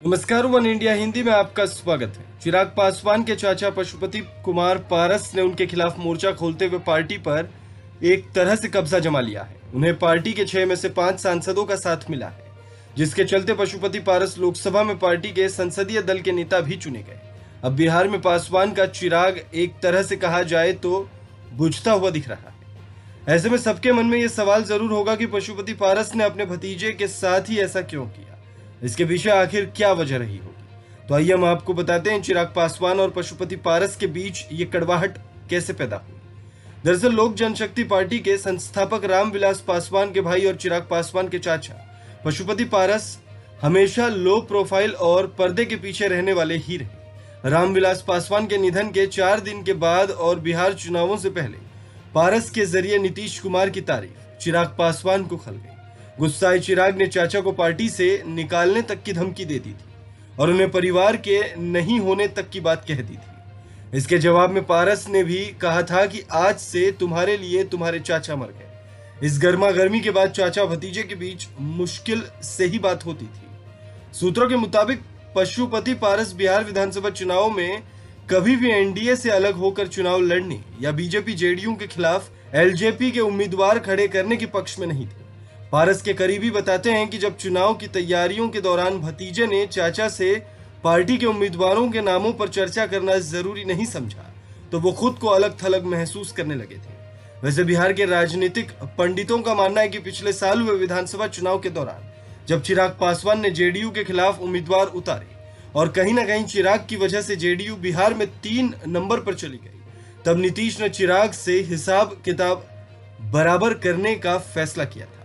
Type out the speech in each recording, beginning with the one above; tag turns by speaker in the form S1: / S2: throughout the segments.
S1: नमस्कार, one India Hindi में आपका स्वागत है। चिराग पासवान के चाचा पशुपति कुमार पारस ने उनके खिलाफ मोर्चा खोलते हुए पार्टी पर एक तरह से कब्जा जमा लिया है। उन्हें पार्टी के 6 में से 5 सांसदों का साथ मिला है, जिसके चलते पशुपति पारस लोकसभा में पार्टी के संसदीय दल के नेता भी चुने गए। अब बिहार में पासवान का चिराग एक तरह से कहा जाए तो बुझता हुआ दिख रहा है। ऐसे में सबके मन में यह सवाल जरूर होगा कि पशुपति पारस ने अपने भतीजे के साथ ही ऐसा क्यों किया, इसके पीछे आखिर क्या वजह रही होगी। तो आइए हम आपको बताते हैं चिराग पासवान और पशुपति पारस के बीच ये कड़वाहट कैसे पैदा हुई। दरअसल लोक जनशक्ति पार्टी के संस्थापक रामविलास पासवान के भाई और चिराग पासवान के चाचा पशुपति पारस हमेशा लो प्रोफाइल और पर्दे के पीछे रहने वाले ही रहे। रामविलास पासवान के निधन के 4 दिन के बाद और बिहार चुनावों से पहले पारस के जरिए नीतीश कुमार की तारीफ चिराग पासवान को खल गई। गुस्साए चिराग ने चाचा को पार्टी से निकालने तक की धमकी दे दी थी और उन्हें परिवार के नहीं होने तक की बात कह दी थी। इसके जवाब में पारस ने भी कहा था कि आज से तुम्हारे लिए तुम्हारे चाचा मर गए। इस गर्मा गर्मी के बाद चाचा भतीजे के बीच मुश्किल से ही बात होती थी। सूत्रों के मुताबिक पशुपति पारस बिहार विधानसभा चुनाव में कभी भी एनडीए से अलग होकर चुनाव लड़ने या बीजेपी जेडीयू के खिलाफ एलजेपी के उम्मीदवार खड़े करने के पक्ष में नहीं थे। पारस के करीबी बताते हैं कि जब चुनाव की तैयारियों के दौरान भतीजे ने चाचा से पार्टी के उम्मीदवारों के नामों पर चर्चा करना जरूरी नहीं समझा तो वो खुद को अलग थलग महसूस करने लगे थे। वैसे बिहार के राजनीतिक पंडितों का मानना है कि पिछले साल हुए विधानसभा चुनाव के दौरान जब चिराग पासवान ने जेडीयू के खिलाफ उम्मीदवार उतारे और कहीं ना कहीं चिराग की वजह से जेडीयू बिहार में 3 नंबर पर चली गई, तब नीतीश ने चिराग से हिसाब किताब बराबर करने का फैसला किया था।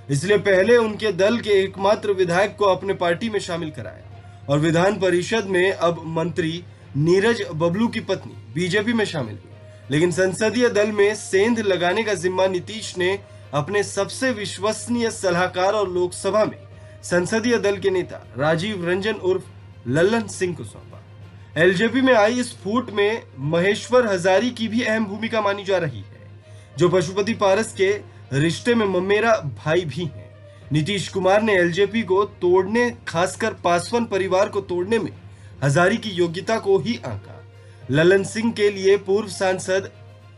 S1: इसलिए पहले उनके दल के एकमात्र विधायक को अपने पार्टी में शामिल कराया और विधान परिषद में अब मंत्री नीरज बबलू की पत्नी बीजेपी में शामिल हुई। लेकिन संसदीय दल में सेंध लगाने का जिम्मा नीतीश ने अपने सबसे विश्वसनीय सलाहकार और लोकसभा में संसदीय दल के नेता राजीव रंजन उर्फ लल्लन सिंह को सौंपा। एलजेपी में आई इस फूट में महेश्वर हजारी की भी अहम भूमिका मानी जा रही है, जो पशुपति पारस के रिश्ते में ममेरा भाई भी हैं। नीतीश कुमार ने एलजेपी को तोड़ने, खासकर पासवान परिवार को तोड़ने में हजारी की योग्यता को ही आंका। ललन सिंह के लिए पूर्व सांसद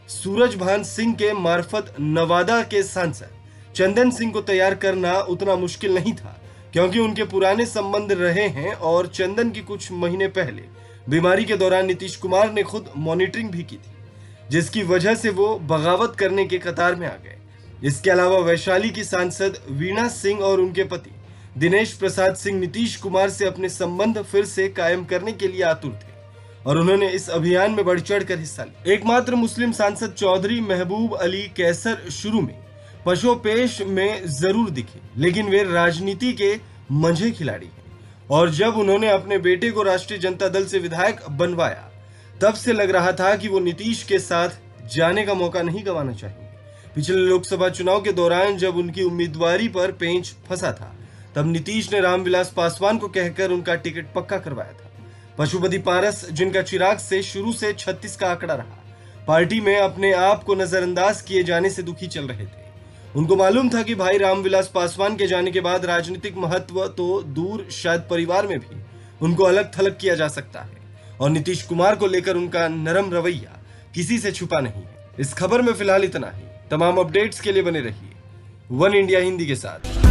S1: सूरजभान सिंह के मार्फत नवादा के सांसद चंदन सिंह को तैयार करना उतना मुश्किल नहीं था, क्योंकि उनके पुराने संबंध रहे हैं और चंदन की कुछ महीने पहले बीमारी के दौरान नीतीश कुमार ने खुद मॉनिटरिंग भी की थी, जिसकी वजह से वो बगावत करने के कतार में आ गए। इसके अलावा वैशाली की सांसद वीणा सिंह और उनके पति दिनेश प्रसाद सिंह नीतीश कुमार से अपने संबंध फिर से कायम करने के लिए आतुर थे और उन्होंने इस अभियान में बढ़ चढ़कर हिस्सा लिया। एकमात्र मुस्लिम सांसद चौधरी महबूब अली कैसर शुरू में पशोपेश में जरूर दिखे, लेकिन वे राजनीति के मंझे खिलाड़ी हैं और जब उन्होंने अपने बेटे को राष्ट्रीय जनता दल से विधायक बनवाया तब से लग रहा था कि वो नीतीश के साथ जाने का मौका नहीं गंवाना चाहिए। पिछले लोकसभा चुनाव के दौरान जब उनकी उम्मीदवारी पर पेंच फंसा था, तब नीतीश ने रामविलास पासवान को कहकर उनका टिकट पक्का करवाया था। पशुपति पारस, जिनका चिराग से शुरू से 36 का आंकड़ा रहा, पार्टी में अपने आप को नजरअंदाज किए जाने से दुखी चल रहे थे। उनको मालूम था कि भाई रामविलास पासवान के जाने के बाद राजनीतिक महत्व तो दूर, शायद परिवार में भी उनको अलग थलग किया जा सकता है और नीतीश कुमार को लेकर उनका नरम रवैया किसी से छुपा नहीं है। इस खबर में फिलहाल इतना ही। तमाम अपडेट्स के लिए बने रहिए वन इंडिया हिंदी के साथ।